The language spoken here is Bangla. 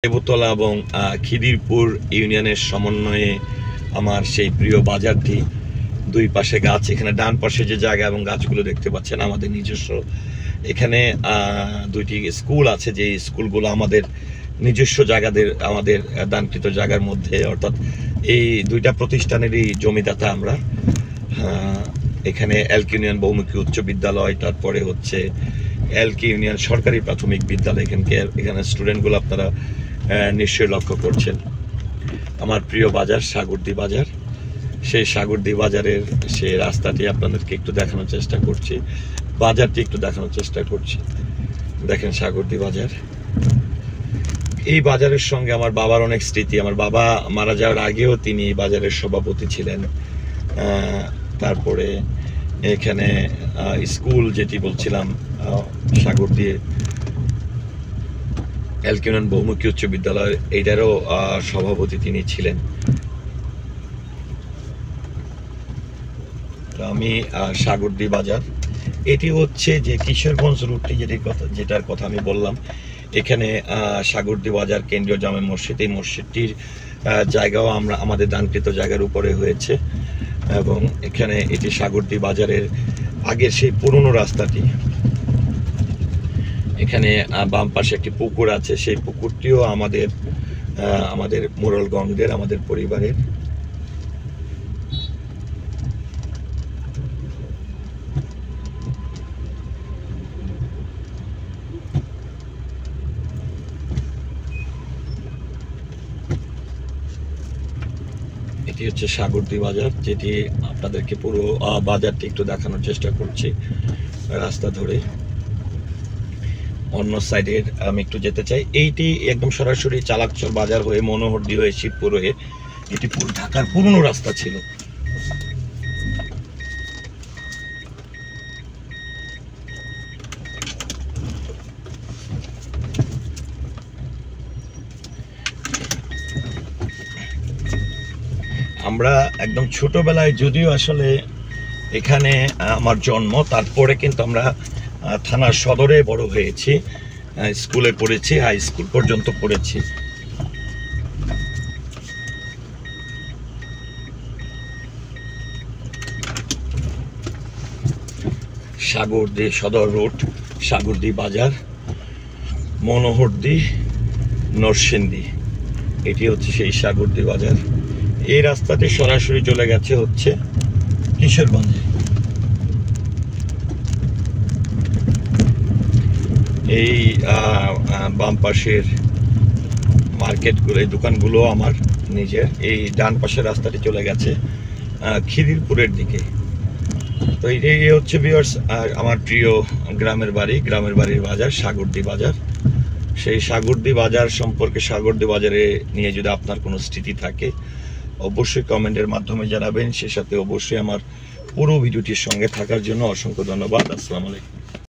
দেবতলা এবং খিদিরপুর ইউনিয়নের সমন্বয়ে আমার সেই প্রিয় বাজারটি। দুই পাশে গাছ, এখানে ডান পাশে যে জায়গা এবং গাছগুলো দেখতে পাচ্ছেন আমাদের নিজস্ব। এখানে দুইটি স্কুল আছে, যে স্কুলগুলো আমাদের নিজস্ব জায়গাদের, আমাদের দানকৃত জায়গার মধ্যে, অর্থাৎ এই দুইটা প্রতিষ্ঠানেরই জমিদাতা আমরা। এখানে এলকে ইউনিয়ন বহুমুখী উচ্চ বিদ্যালয়, তারপরে হচ্ছে এলকে ইউনিয়ন সরকারি প্রাথমিক বিদ্যালয়। এখানে স্টুডেন্টগুলো আপনারা নিশ্চয়ই লক্ষ্য করছেন। আমার প্রিয় বাজার সাগরদী বাজার, সেই সাগরদী বাজারের সেই রাস্তাটি আপনাদেরকে একটু দেখানোর চেষ্টা করছি, বাজারটি একটু দেখানোর চেষ্টা করছি। দেখেন সাগরদী বাজার। এই বাজারের সঙ্গে আমার বাবার অনেক স্মৃতি। আমার বাবা মারা যাওয়ার আগেও তিনি এই বাজারের সভাপতি ছিলেন। তারপরে এখানে স্কুল যেটি বলছিলাম সাগরদী এলকে ইউনিয়ন বহুমুখী উচ্চ বিদ্যালয়, এইটারও সভাপতি তিনি ছিলেন। আমি সাগরদী বাজার, এটি হচ্ছে যে কিশোরগঞ্জ রুটটি যেটার কথা আমি বললাম। এখানে সাগরদী বাজার কেন্দ্রীয় জামে মসজিদ, এই মসজিদটির জায়গাও আমাদের দানকৃত জায়গার উপরে হয়েছে। এবং এখানে এটি সাগরদী বাজারের আগের সেই পুরনো রাস্তাটি। এখানে বাম পাশে একটি পুকুর আছে, সেই পুকুরটিও আমাদের মোড়লগঞ্জদের, আমাদের পরিবারের। এটি হচ্ছে সাগরদী বাজার, যেটি আপনাদেরকে পুরো বাজারটি একটু দেখানোর চেষ্টা করছি রাস্তা ধরে। অন্য সাইডের আমি একটু যেতে চাই। এইটি একদম সরাসরি চালাকচর বাজার হয়ে, মনোহরদী হয়ে, শিবপুর হয়ে, এটি পুরো ঢাকার পুরনো রাস্তা ছিল। আমরা একদম ছোটবেলায়, যদিও আসলে এখানে আমার জন্ম, তারপরে কিন্তু আমরা থানার সদরে বড় হয়েছি, স্কুলে পড়েছি, হাই স্কুল পর্যন্ত পড়েছি। সাগরদী সদর রোড, সাগরদী বাজার, মনোহরদী, নরসিংদী, এটি হচ্ছে সেই সাগরদী বাজার। এই রাস্তাটি সরাসরি চলে গেছে হচ্ছে কিশোরগঞ্জে। এই বাম পাশের মার্কেটগুলো, এই দোকানগুলো আমার নিজের। এই ডান পাশের রাস্তাটি চলে গেছে খিদিরপুরের দিকে। তো এই হচ্ছে ভিউয়ার্স আমার প্রিয় গ্রামের বাড়ির বাজার সাগরদী বাজার। সেই সাগরদী বাজার সম্পর্কে, সাগরদী বাজারে নিয়ে যদি আপনার কোনো স্মৃতি থাকে অবশ্যই কমেন্টের মাধ্যমে জানাবেন। সে সাথে অবশ্যই আমার পুরো ভিডিওটির সঙ্গে থাকার জন্য অসংখ্য ধন্যবাদ। আসসালামু আলাইকুম।